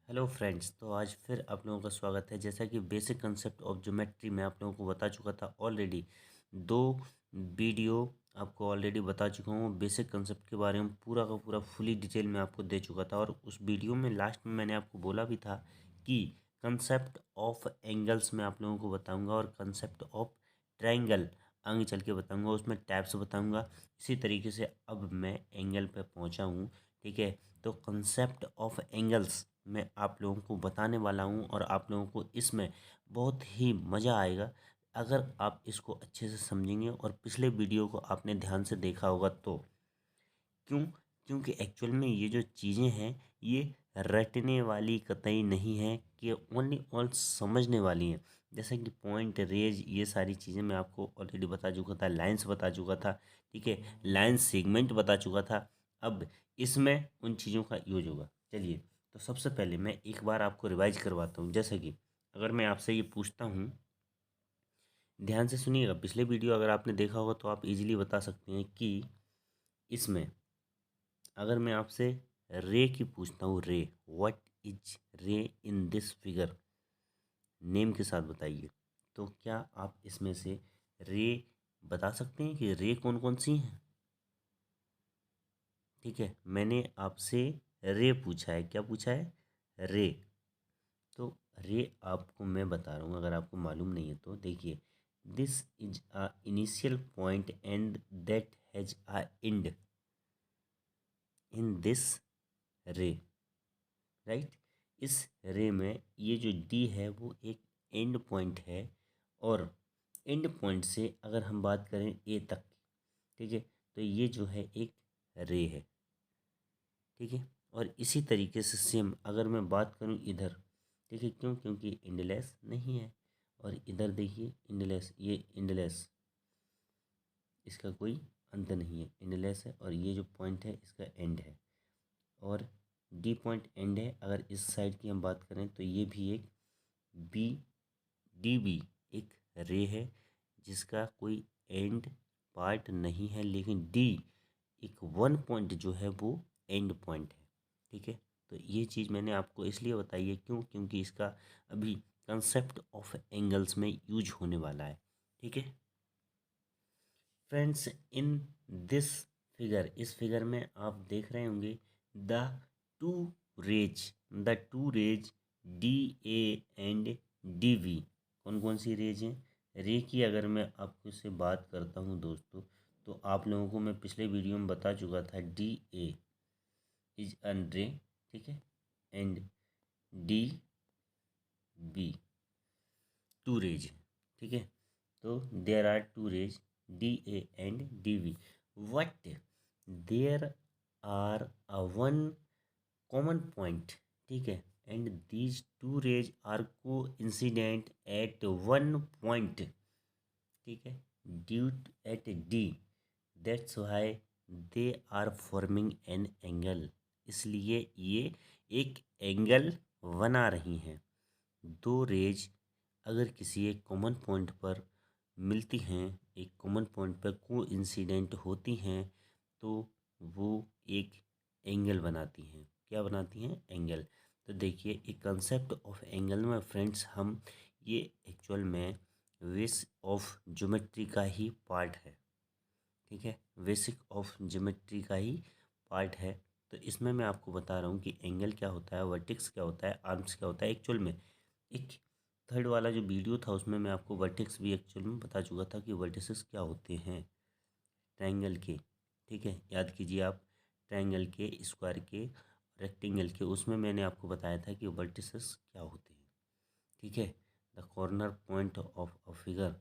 Hello friends, तो आज फिर आप लोगों का स्वागत है। जैसा कि बेसिक कंसेप्ट ऑफ ज्योमेट्री मैं आप लोगों को बता चुका था ऑलरेडी। दो वीडियो आपको ऑलरेडी बता चुका हूँ। बेसिक कंसेप्ट के बारे में पूरा का पूरा फुली डिटेल में आपको दे चुका था। और उस वीडियो में लास्ट में मैंने आपको बोला भी था कि कंसेप्ट ऑफ एंगल्स में आप लोगों को बताऊँगा और कंसेप्ट ऑफ ट्रायंगल आगे चल के बताऊँगा, उसमें टैप्स बताऊँगा। इसी तरीके से अब मैं एंगल पे पहुँचा हूँ। ठीक है, तो कंसेप्ट ऑफ एंगल्स मैं आप लोगों को बताने वाला हूँ और आप लोगों को इसमें बहुत ही मज़ा आएगा अगर आप इसको अच्छे से समझेंगे और पिछले वीडियो को आपने ध्यान से देखा होगा तो। क्यों? क्योंकि एक्चुअल में ये जो चीज़ें हैं ये रटने वाली कतई नहीं है कि ओनली ऑल समझने वाली हैं। जैसे कि पॉइंट, रेज, ये सारी चीज़ें मैं आपको ऑलरेडी बता चुका था। लाइंस बता चुका था। ठीक है, लाइन सेगमेंट बता चुका था। अब इसमें उन चीज़ों का यूज होगा। चलिए, तो सबसे पहले मैं एक बार आपको रिवाइज करवाता हूँ। जैसे कि अगर मैं आपसे ये पूछता हूँ, ध्यान से सुनिएगा। पिछले वीडियो अगर आपने देखा होगा तो आप इजीली बता सकते हैं कि इसमें अगर मैं आपसे रे की पूछता हूँ, रे, व्हाट इज रे इन दिस फिगर, नेम के साथ बताइए। तो क्या आप इसमें से रे बता सकते हैं कि रे कौन कौन सी हैं? ठीक है, मैंने आपसे रे पूछा है। क्या पूछा है? रे। तो रे आपको मैं बता रहा हूँ, अगर आपको मालूम नहीं है तो देखिए। This is a initial point and that has a and in this रे, राइट। इस रे में ये जो डी है वो एक एंड पॉइंट है। और एंड पॉइंट से अगर हम बात करें ए तक, ठीक है, तो ये जो है एक रे है। ठीक है, और इसी तरीके से सेम अगर मैं बात करूं इधर, ठीक है, क्यों? क्योंकि इंडलेस नहीं है। और इधर देखिए इंडलेस, ये इंडलेस, इसका कोई अंत नहीं है, इंडलेस है। और ये जो पॉइंट है इसका एंड है। और डी पॉइंट एंड है। अगर इस साइड की हम बात करें तो ये भी एक बी, डी बी एक रे है जिसका कोई एंड पार्ट नहीं है, लेकिन डी एक वन पॉइंट जो है वो एंड पॉइंट है। ठीक है, तो ये चीज़ मैंने आपको इसलिए बताई है, क्यों? क्योंकि इसका अभी कंसेप्ट ऑफ एंगल्स में यूज होने वाला है। ठीक है फ्रेंड्स, इन दिस फिगर, इस फिगर में आप देख रहे होंगे the two rays, the two rays D A and D V. कौन कौन सी रेज हैं? रे की अगर मैं आपको से बात करता हूँ दोस्तों, तो आप लोगों को मैं पिछले वीडियो में बता चुका था D A is an ray, ठीक है, and D B two rays. ठीक है, तो there are two rays D A and D V, what there are a one common point. ठीक है, and these two rays are coincident at one point. ठीक है, due at D, that's why they are forming an angle. इसलिए ये एक angle बना रही हैं। दो रेज अगर किसी एक कॉमन पॉइंट पर मिलती हैं, एक कॉमन पॉइंट पर को इंसिडेंट होती हैं, तो वो एक एंगल बनाती हैं। क्या बनाती हैं? एंगल। तो देखिए, एक कंसेप्ट ऑफ एंगल में फ्रेंड्स हम ये एक्चुअल में बेस ऑफ ज्योमेट्री का ही पार्ट है। ठीक है, बेसिक ऑफ ज्योमेट्री का ही पार्ट है। तो इसमें मैं आपको बता रहा हूँ कि एंगल क्या होता है, वर्टेक्स क्या होता है, आर्म्स क्या होता है। एक्चुअल में एक थर्ड वाला जो वीडियो था उसमें मैं आपको वर्टेक्स भी एक्चुअल में बता चुका था कि वर्टिसेस क्या होते हैं ट्रायंगल के। ठीक है, याद कीजिए आप, ट्रायंगल के, स्क्वायर के, रेक्टेंगल के, उसमें मैंने आपको बताया था कि वर्टिसेस क्या होते हैं। ठीक है, the corner point of a figure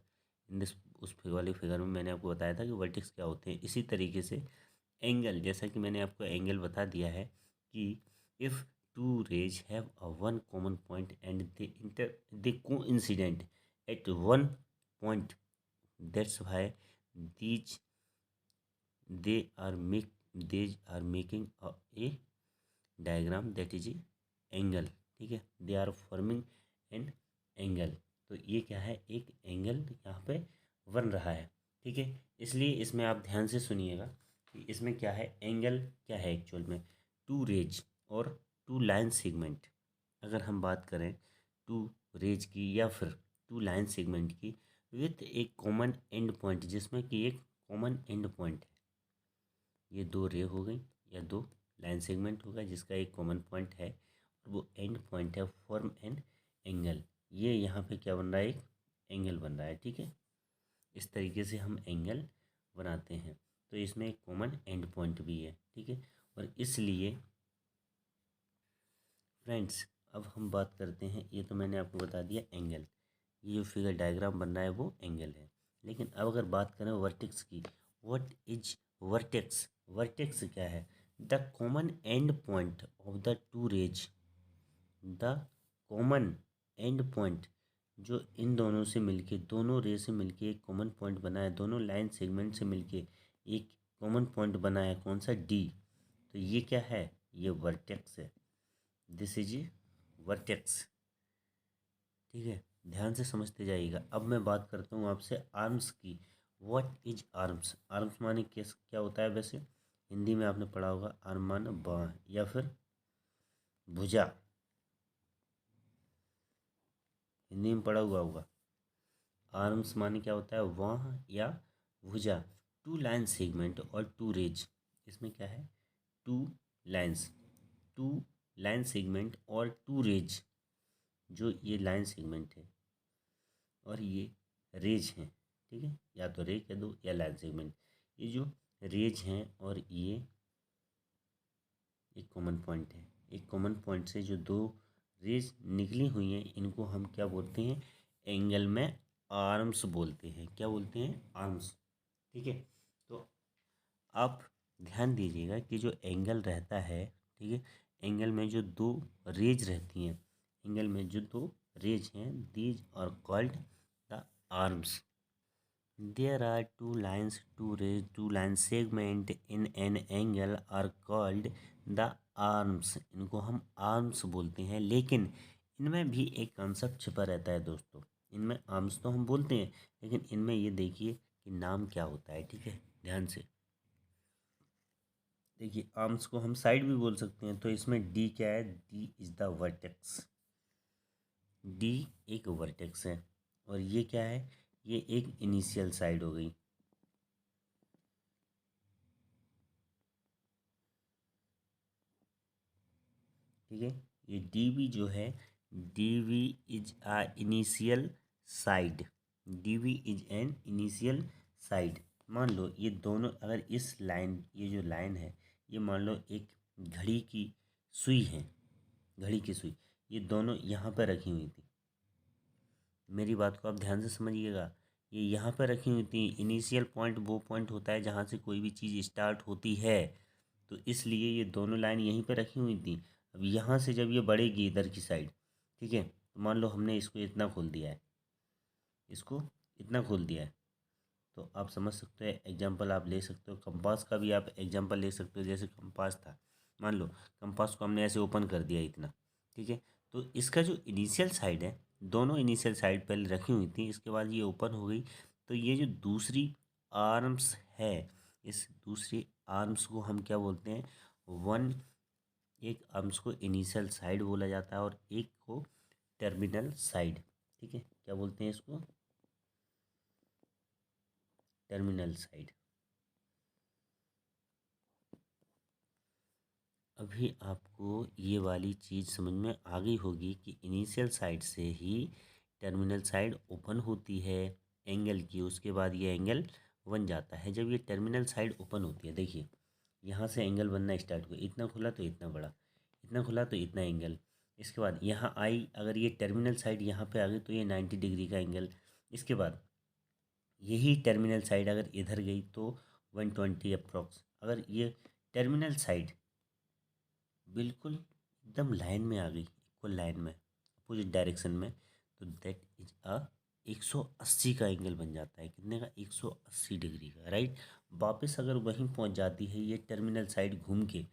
in this, उस वाली फिगर में मैंने आपको बताया था कि वर्टेक्स क्या होते हैं। इसी तरीके से एंगल, जैसा कि मैंने आपको एंगल बता दिया है कि if two rays have a one common point and they coincident at one point, that's why these they are make these are making a diagram that is a angle. ठीक है, they are forming an angle. तो ये क्या है? एक angle यहाँ पे बन रहा है। ठीक है, इसलिए इसमें आप ध्यान से सुनिएगा कि इसमें क्या है, एंगल क्या है एक्चुअल में। टू रेज और टू लाइन सेगमेंट अगर हम बात करें टू रेज की या फिर टू लाइन सेगमेंट की विथ एक कॉमन एंड पॉइंट, जिसमें कि एक कॉमन एंड पॉइंट है, ये दो रे हो गई या दो लाइन सेगमेंट होगा जिसका एक कॉमन पॉइंट है और वो एंड पॉइंट है, फॉर्म एन एंगल। ये यहाँ पे क्या बन रहा है, एक एंगल बन रहा है। ठीक है, इस तरीके से हम एंगल बनाते हैं। तो इसमें एक कॉमन एंड पॉइंट भी है। ठीक है, और इसलिए फ्रेंड्स अब हम बात करते हैं, ये तो मैंने आपको बता दिया एंगल, ये जो फिगर डायग्राम बन रहा है वो एंगल है। लेकिन अब अगर बात करें वर्टेक्स की, व्हाट इज वर्टेक्स? वर्टेक्स क्या है? The common end point of the two rays, the common end point जो इन दोनों से मिलके, दोनों रे से मिलके एक कॉमन पॉइंट बना है, दोनों लाइन सेगमेंट से मिलके एक कॉमन पॉइंट बना है, कौन सा? डी। तो ये क्या है? ये वर्टेक्स है। This is vertex. ठीक है, ध्यान से समझते जाइएगा। अब मैं बात करता हूँ आपसे आर्म्स की। What is arms? आर्म्स माने क्या होता है? वैसे हिंदी में आपने पढ़ा होगा, आर्म माने बाँह या फिर भुजा, हिंदी में पढ़ा हुआ होगा। आर्म्स माने क्या होता है? बाँह या भुजा। टू लाइन सेगमेंट और टू रेज, इसमें क्या है? Two lines, two line segment और टू रेज, जो ये लाइन सेगमेंट है और ये रेज हैं। ठीक है, या तो रे कह दो या लाइन सेगमेंट। ये जो रेज हैं और ये एक कॉमन पॉइंट है, एक कॉमन पॉइंट से जो दो रेज निकली हुई हैं, इनको हम क्या बोलते हैं? एंगल में आर्म्स बोलते हैं। क्या बोलते हैं? आर्म्स। ठीक है, तो आप ध्यान दीजिएगा कि जो एंगल रहता है, ठीक है, एंगल में जो दो रेज रहती हैं, एंगल में जो दो रेज हैं, these are called the arms. There are two lines, two rays, two line segment in an angle are called the arms. इनको हम arms बोलते हैं, लेकिन इनमें भी एक कंसेप्ट छिपा रहता है दोस्तों। इनमें आर्म्स तो हम बोलते हैं, लेकिन इनमें ये देखिए कि नाम क्या होता है। ठीक है, ध्यान से देखिए, आर्म्स को हम साइड भी बोल सकते हैं। तो इसमें डी क्या है? D is the vertex. D एक वर्टेक्स है और ये क्या है? ये एक इनिशियल साइड हो गई। ठीक है, ये डी वी जो है, D V is a initial side, D V is an initial side. मान लो ये दोनों, अगर इस लाइन, ये जो लाइन है, ये मान लो एक घड़ी की सुई है, घड़ी की सुई, ये दोनों यहाँ पर रखी हुई थी। मेरी बात को आप ध्यान से समझिएगा, ये यहाँ पर रखी हुई थी। इनिशियल पॉइंट वो पॉइंट होता है जहाँ से कोई भी चीज़ स्टार्ट होती है, तो इसलिए ये दोनों लाइन यहीं पर रखी हुई थी। अब यहाँ से जब ये बढ़ेगी इधर की साइड, ठीक है, तो मान लो हमने इसको इतना खोल दिया है, इसको इतना खोल दिया है, तो आप समझ सकते हैं। एग्जाम्पल आप ले सकते हो, कंपास का भी आप एग्जाम्पल ले सकते हो। जैसे कंपास था, मान लो कंपास को हमने ऐसे ओपन कर दिया इतना, ठीक है, तो इसका जो इनिशियल साइड है, दोनों इनिशियल साइड पहले रखी हुई थी, इसके बाद ये ओपन हो गई। तो ये जो दूसरी आर्म्स है, इस दूसरी आर्म्स को हम क्या बोलते हैं? वन, एक आर्म्स को इनिशियल साइड बोला जाता है और एक को टर्मिनल साइड। ठीक है, क्या बोलते हैं इसको? Terminal side. अभी आपको ये वाली चीज़ समझ में आ गई होगी कि इनिशियल साइड से ही टर्मिनल साइड ओपन होती है एंगल की, उसके बाद ये एंगल बन जाता है। जब ये टर्मिनल साइड ओपन होती है, देखिए यहाँ से एंगल बनना स्टार्ट हुआ, इतना खुला तो इतना बड़ा, इतना खुला तो इतना एंगल। इसके बाद यहाँ आई, अगर ये टर्मिनल साइड यहाँ पे आ गई तो ये 90 डिग्री का एंगल। इसके बाद यही टर्मिनल साइड अगर इधर गई तो 120 अप्रॉक्स। अगर ये टर्मिनल साइड बिल्कुल एकदम लाइन में आ गई, इक्वल लाइन में, अपोजिट डायरेक्शन में, तो दैट इज अ 180 का एंगल बन जाता है। कितने का? 180 डिग्री का, राइट। वापस अगर वहीं पहुंच जाती है ये टर्मिनल साइड घूम के,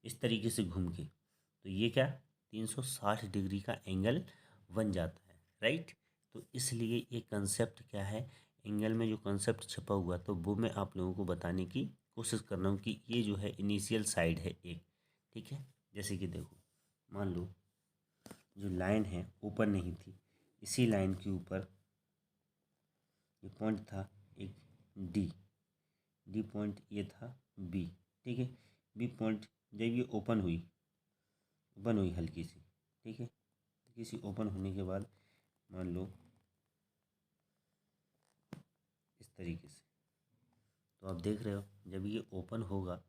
इस तरीके से घूम के, तो ये क्या? 360 डिग्री का एंगल बन जाता है, राइट। तो इसलिए ये कंसेप्ट क्या है, एंगल में जो कंसेप्ट छपा हुआ, तो वो मैं आप लोगों को बताने की कोशिश कर रहा हूँ कि ये जो है इनिशियल साइड है एक। ठीक है, जैसे कि देखो, मान लो जो लाइन है ऊपर नहीं थी, इसी लाइन के ऊपर ये पॉइंट था एक डी पॉइंट ये था बी। ठीक है, बी पॉइंट जब ये ओपन हुई हल्की सी, ठीक है, हल्की सी ओपन होने के बाद मान लो इस तरीके से, तो आप देख रहे हो जब ये ओपन होगा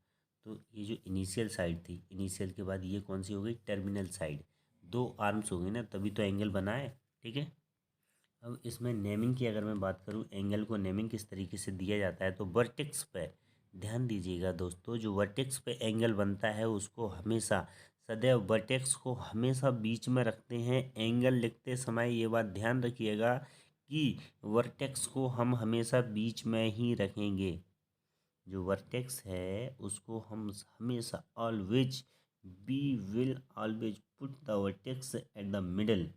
तो ये जो इनिशियल साइड थी, इनिशियल के बाद ये कौन सी हो गई, टर्मिनल साइड, दो आर्म्स हो गई ना, तभी तो एंगल बना है। ठीक है, अब इसमें नेमिंग की अगर मैं बात करूं, एंगल को नेमिंग किस तरीके से दिया जाता है, तो वर्टेक्स पे ध्यान दीजिएगा दोस्तों, जो वर्टेक्स पे एंगल बनता है उसको हमेशा सदैव वर्टेक्स को हमेशा बीच में रखते हैं। एंगल लिखते समय ये बात ध्यान रखिएगा कि वर्टेक्स को हम हमेशा बीच में ही रखेंगे। जो वर्टेक्स है उसको हम हमेशा always we will always put the vertex at the middle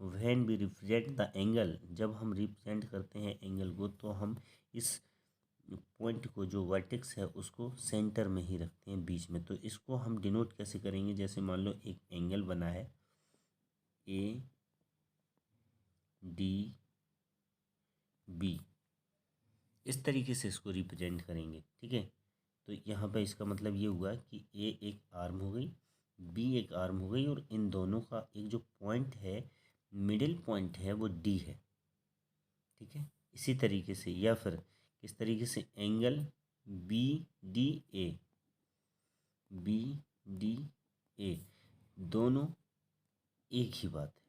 when we represent the angle. जब हम रिप्रेजेंट करते हैं एंगल को तो हम इस पॉइंट को, जो वर्टेक्स है, उसको सेंटर में ही रखते हैं, बीच में। तो इसको हम डिनोट कैसे करेंगे, जैसे मान लो एक एंगल बना है ए डी बी, इस तरीके से इसको रिप्रेजेंट करेंगे। ठीक है, तो यहाँ पे इसका मतलब ये हुआ कि ए एक आर्म हो गई, बी एक आर्म हो गई, और इन दोनों का एक जो पॉइंट है, मिडिल पॉइंट है, वो डी है। ठीक है, इसी तरीके से, या फिर किस तरीके से, angle B D A, B D A दोनों एक ही बात है,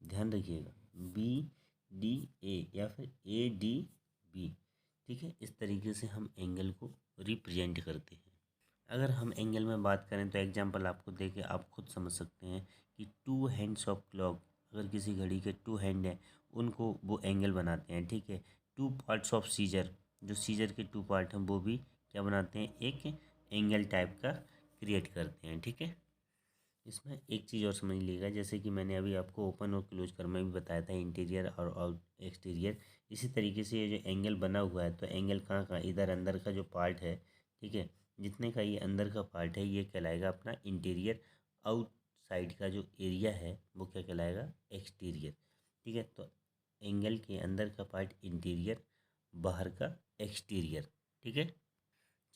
ध्यान रखिएगा, बी डी ए या फिर ए डी बी। ठीक है, इस तरीके से हम एंगल को रिप्रेजेंट करते हैं। अगर हम एंगल में बात करें तो एग्जांपल आपको दे के आप खुद समझ सकते हैं कि टू हैंड्स ऑफ क्लॉक, अगर किसी घड़ी के टू हैंड हैं उनको वो एंगल बनाते हैं। ठीक है, टू पार्ट्स ऑफ सीजर, जो सीजर के टू पार्ट हैं वो भी क्या बनाते हैं, एक एंगल टाइप का क्रिएट करते हैं। ठीक है, इसमें एक चीज़ और समझ लीजिएगा, जैसे कि मैंने अभी आपको ओपन और क्लोज कर में भी बताया था, इंटीरियर और आउट एक्सटीरियर, इसी तरीके से ये जो एंगल बना हुआ है, तो एंगल कहाँ कहाँ, इधर अंदर का जो पार्ट है, ठीक है, जितने का ये अंदर का पार्ट है ये कहलाएगा अपना इंटीरियर, आउटसाइड का जो एरिया है वो क्या कहलाएगा, एक्सटीरियर। ठीक है, तो एंगल के अंदर का पार्ट इंटीरियर, बाहर का एक्सटीरियर। ठीक है,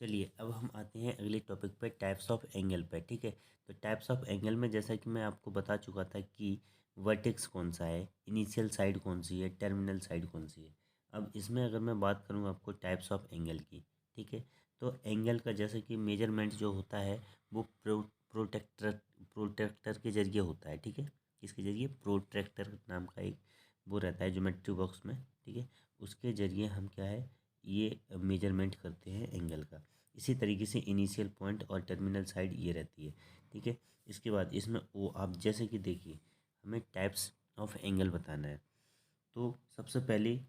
चलिए अब हम आते हैं अगले टॉपिक पे, टाइप्स ऑफ एंगल पे। ठीक है, तो टाइप्स ऑफ एंगल में जैसा कि मैं आपको बता चुका था कि वर्टेक्स कौन सा है, इनिशियल साइड कौन सी है, टर्मिनल साइड कौन सी है। अब इसमें अगर मैं बात करूँ आपको टाइप्स ऑफ एंगल की, ठीक है, तो एंगल का जैसे कि मेजरमेंट जो होता है वो प्रोट्रैक्टर के जरिए होता है। ठीक है, किसके जरिए, प्रोट्रैक्टर नाम का एक वो रहता है ज्योमेट्री बॉक्स में। ठीक है, उसके जरिए हम क्या है, ये मेजरमेंट करते हैं एंगल का। इसी तरीके से इनिशियल पॉइंट और टर्मिनल साइड ये रहती है। ठीक है, इसके बाद इसमें वो आप जैसे कि देखिए, हमें टाइप्स ऑफ एंगल बताना है, तो सबसे पहले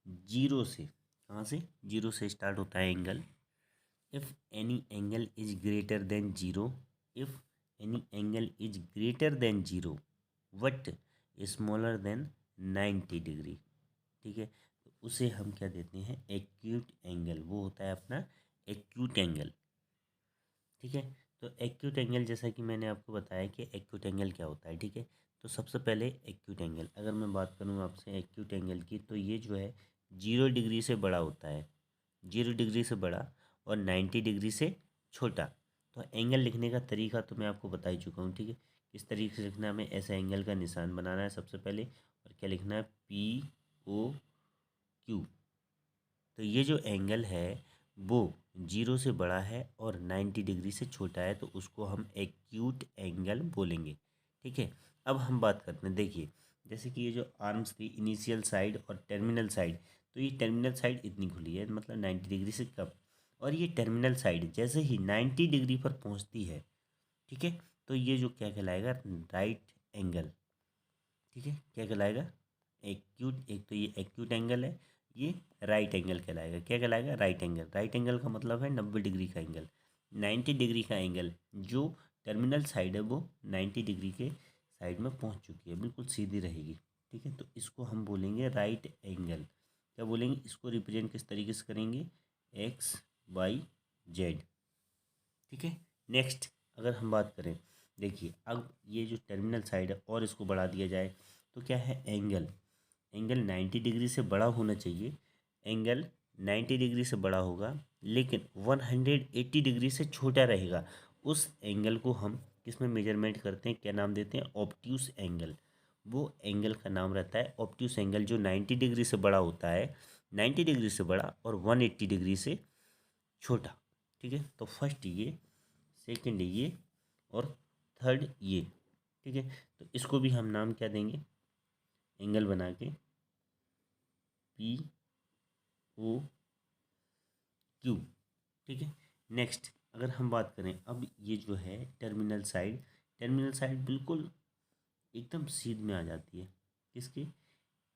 जीरो से, कहाँ से, जीरो से स्टार्ट होता है angle. If any angle is greater than zero, if any angle is greater than zero but smaller than 90 degree. ठीक है, तो उसे हम क्या देते हैं, एक्यूट एंगल, वो होता है अपना एक्यूट एंगल। ठीक है, तो एक्यूट एंगल जैसा कि मैंने आपको बताया कि एक्यूट एंगल क्या होता है। ठीक है, तो सबसे पहले एक्यूट एंगल, अगर मैं बात करूँ आपसे एक्यूट एंगल की, तो ये जो है 0 डिग्री से बड़ा होता है, 0 डिग्री से बड़ा और 90 डिग्री से छोटा। तो एंगल लिखने का तरीका तो मैं आपको बता ही चुका हूँ। ठीक है, किस तरीके से लिखना है, हमें ऐसा एंगल का निशान बनाना है सबसे पहले, और क्या लिखना है, POQ। तो ये जो एंगल है वो 0 से बड़ा है और 90 डिग्री से छोटा है, तो उसको हम एक्यूट एंगल बोलेंगे। ठीक है, अब हम बात करते हैं, देखिए जैसे कि ये जो आर्म्स थी, इनिशियल साइड और टर्मिनल साइड, तो ये टर्मिनल साइड इतनी खुली है, मतलब 90 डिग्री से कम, और ये टर्मिनल साइड जैसे ही 90 डिग्री पर पहुंचती है, ठीक है, तो ये जो क्या कहलाएगा, राइट एंगल। ठीक है, क्या कहलाएगा, एक्यूट, एक तो ये एक्यूट एंगल है, ये राइट एंगल कहलाएगा। क्या कहलाएगा, राइट एंगल। राइट एंगल का मतलब है 90 डिग्री का एंगल, 90 डिग्री का एंगल, जो टर्मिनल साइड है वो 90 डिग्री के साइड में पहुंच चुकी है, बिल्कुल सीधी रहेगी। ठीक है, तो इसको हम बोलेंगे राइट एंगल। क्या बोलेंगे, इसको रिप्रेजेंट किस तरीके से करेंगे, XYZ। ठीक है, नेक्स्ट अगर हम बात करें, देखिए अब ये जो टर्मिनल साइड है और इसको बढ़ा दिया जाए तो क्या है, एंगल एंगल 90 डिग्री से बड़ा होना चाहिए। एंगल 90 डिग्री से बड़ा होगा लेकिन 180 डिग्री से छोटा रहेगा। उस एंगल को हम किस में मेजरमेंट करते हैं, क्या नाम देते हैं, ऑब्ट्यूस एंगल। वो एंगल का नाम रहता है ऑब्ट्यूस एंगल, जो 90 डिग्री से बड़ा होता है, 90 डिग्री से बड़ा और 180 डिग्री से छोटा। ठीक है, तो फर्स्ट ये, सेकंड ये और थर्ड ये। ठीक है, तो इसको भी हम नाम क्या देंगे, एंगल बना के पी ओ क्यू। ठीक है, नेक्स्ट अगर हम बात करें, अब ये जो है टर्मिनल साइड, टर्मिनल साइड बिल्कुल एकदम सीध में आ जाती है किसके,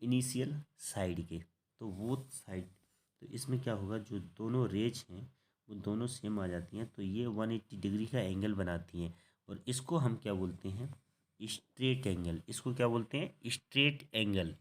इनिशियल साइड के। तो वो साइड, तो इसमें क्या होगा, जो दोनों रेज हैं वो दोनों सेम आ जाती हैं, तो ये 180 डिग्री का एंगल बनाती हैं। और इसको हम क्या बोलते हैं, स्ट्रेट एंगल। इसको क्या बोलते हैं, स्ट्रेट एंगल।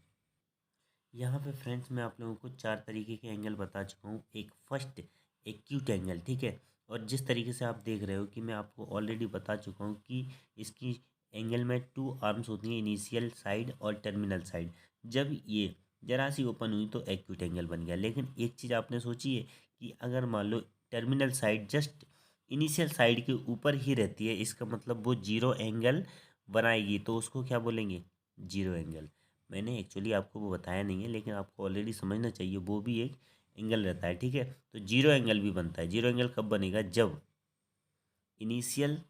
यहाँ पे फ्रेंड्स मैं आप लोगों को चार तरीके के एंगल बता चुका हूँ। एक फर्स्ट एक्यूट एंगल, ठीक है। और जिस तरीके से आप देख रहे हो कि मैं आपको ऑलरेडी बता चुका हूँ कि इसकी एंगल में टू आर्म्स होती हैं, इनिशियल साइड और टर्मिनल साइड। जब ये जरा सी ओपन हुई तो एक्यूट एंगल बन गया। लेकिन एक चीज़ आपने सोची है कि अगर मान लो terminal side just initial side के ऊपर ही रहती है, इसका मतलब वो जीरो एंगल बनाएगी, तो उसको क्या बोलेंगे, जीरो एंगल। मैंने एक्चुअली आपको वो बताया नहीं है, लेकिन आपको ऑलरेडी समझना चाहिए, वो भी एक एंगल रहता है। ठीक है, तो जीरो एंगल भी बनता है। जीरो एंगल कब बनेगा, जब इनिशियल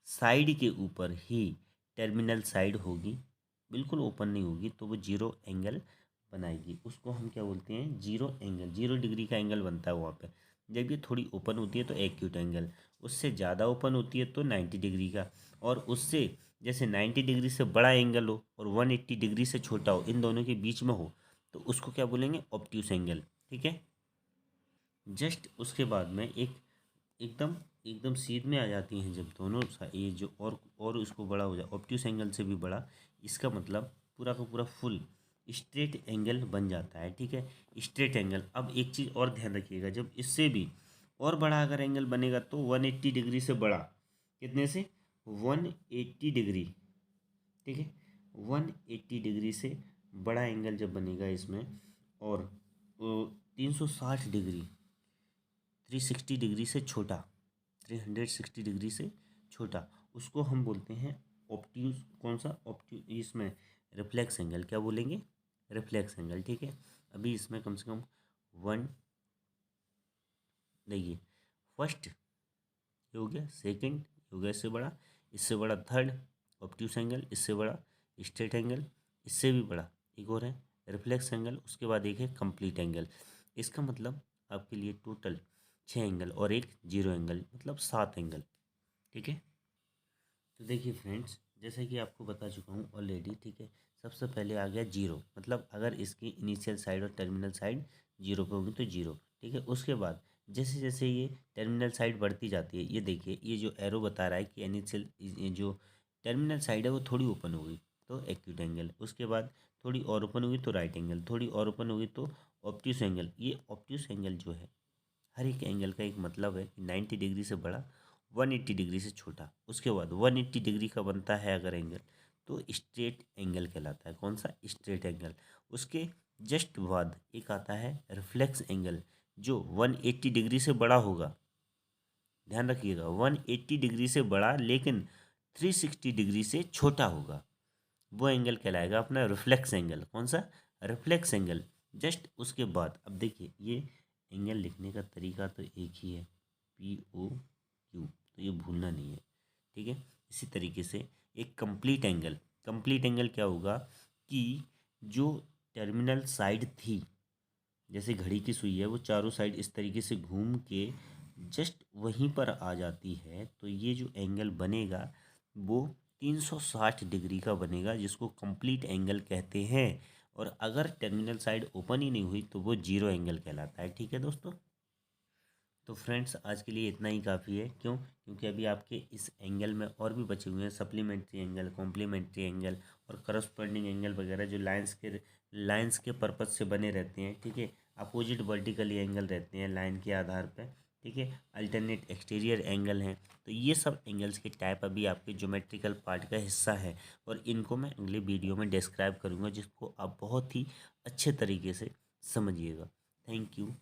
साइड के ऊपर ही टर्मिनल साइड होगी, बिल्कुल ओपन नहीं होगी, तो वो जीरो एंगल बनाएगी। उसको हम क्या बोलते हैं, जीरो एंगल। जीरो डिग्री का एंगल बनता है वहाँ पे। जब ये थोड़ी ओपन होती है तो एक्यूट एंगल, उससे ज़्यादा ओपन होती है तो 90 डिग्री का, और उससे जैसे 90 डिग्री से बड़ा एंगल हो और 180 डिग्री से छोटा हो, इन दोनों के बीच में हो, तो उसको क्या बोलेंगे, ऑब्ट्यूस एंगल। ठीक है, जस्ट उसके बाद में एक एकदम एकदम सीध में आ जाती हैं जब दोनों ये जो और उसको बड़ा हो जाए, ऑब्ट्यूस एंगल से भी बड़ा, इसका मतलब पूरा का पूरा फुल स्ट्रेट एंगल बन जाता है। ठीक है, स्ट्रेट एंगल। अब एक चीज़ और ध्यान रखिएगा, जब इससे भी और बड़ा अगर एंगल बनेगा तो 180 डिग्री से बड़ा, कितने से, 180 डिग्री। ठीक है, 180 डिग्री से बड़ा एंगल जब बनेगा इसमें, और 360 डिग्री, 360 डिग्री से छोटा, 360 डिग्री से छोटा, उसको हम बोलते हैं ऑप्ट्यूज, कौन सा, ऑप्ट्यू, इसमें रिफ्लेक्स एंगल। क्या बोलेंगे, रिफ्लेक्स एंगल। ठीक है, अभी इसमें कम से कम वन, देखिए फर्स्ट ये हो गया, सेकंड ये हो गया इससे बड़ा, इससे बड़ा थर्ड ऑप्ट्यूस एंगल, इससे बड़ा स्ट्रेट एंगल, इससे भी बड़ा एक और है रिफ्लेक्स एंगल, उसके बाद एक है कंप्लीट एंगल। इसका मतलब आपके लिए टोटल 6 एंगल और एक जीरो एंगल, मतलब 7 एंगल। ठीक है, तो देखिए फ्रेंड्स, जैसे कि आपको बता चुका हूँ ऑलरेडी। ठीक है, सबसे पहले आ गया जीरो, मतलब अगर इसकी इनिशियल साइड और टर्मिनल साइड जीरो पे होगी तो जीरो। ठीक है, उसके बाद जैसे जैसे ये टर्मिनल साइड बढ़ती जाती है, ये देखिए ये जो एरो बता रहा है कि इनिशियल, ये जो टर्मिनल साइड है वो थोड़ी ओपन होगी तो एक्यूट एंगल, उसके बाद थोड़ी और ओपन होगी तो राइट एंगल, थोड़ी और ओपन होगी तो ऑब्ट्यूस एंगल। ये ऑब्ट्यूस एंगल जो है, हर एक एंगल का एक मतलब है कि 90 डिग्री से बड़ा, 180 डिग्री से छोटा। उसके बाद 180 डिग्री का बनता है अगर एंगल, तो स्ट्रेट एंगल कहलाता है। कौन सा, स्ट्रेट एंगल। उसके जस्ट बाद एक आता है रिफ्लेक्स एंगल, जो 180 डिग्री से बड़ा होगा। ध्यान रखिएगा, 180 डिग्री से बड़ा लेकिन 360 डिग्री से छोटा होगा, वो एंगल कहलाएगा अपना रिफ्लेक्स एंगल। कौन सा, रिफ्लेक्स एंगल। जस्ट उसके बाद अब देखिए, ये एंगल लिखने का तरीका तो एक ही है, POQ, तो ये भूलना नहीं है। ठीक है, इसी तरीके से एक कंप्लीट एंगल। कंप्लीट एंगल क्या होगा कि जो टर्मिनल साइड थी, जैसे घड़ी की सुई है, वो चारों साइड इस तरीके से घूम के जस्ट वहीं पर आ जाती है, तो ये जो एंगल बनेगा वो 360 डिग्री का बनेगा, जिसको कंप्लीट एंगल कहते हैं। और अगर टर्मिनल साइड ओपन ही नहीं हुई तो वो जीरो एंगल कहलाता है। ठीक है दोस्तों, तो फ्रेंड्स आज के लिए इतना ही काफ़ी है। क्यों, क्योंकि अभी आपके इस एंगल में और भी बचे हुए हैं, सप्लीमेंट्री एंगल, कॉम्प्लीमेंट्री एंगल और करस्पॉन्डिंग एंगल वगैरह, जो लाइंस के पर्पज से बने रहते हैं। ठीक है, अपोजिट वर्टिकली एंगल रहते हैं लाइन के आधार पर, ठीक है, अल्टरनेट एक्सटीरियर एंगल हैं। तो ये सब एंगल्स के टाइप अभी आपके ज्योमेट्रिकल पार्ट का हिस्सा है और इनको मैं अगले वीडियो में डिस्क्राइब करूँगा, जिसको आप बहुत ही अच्छे तरीके से समझिएगा। Thank you.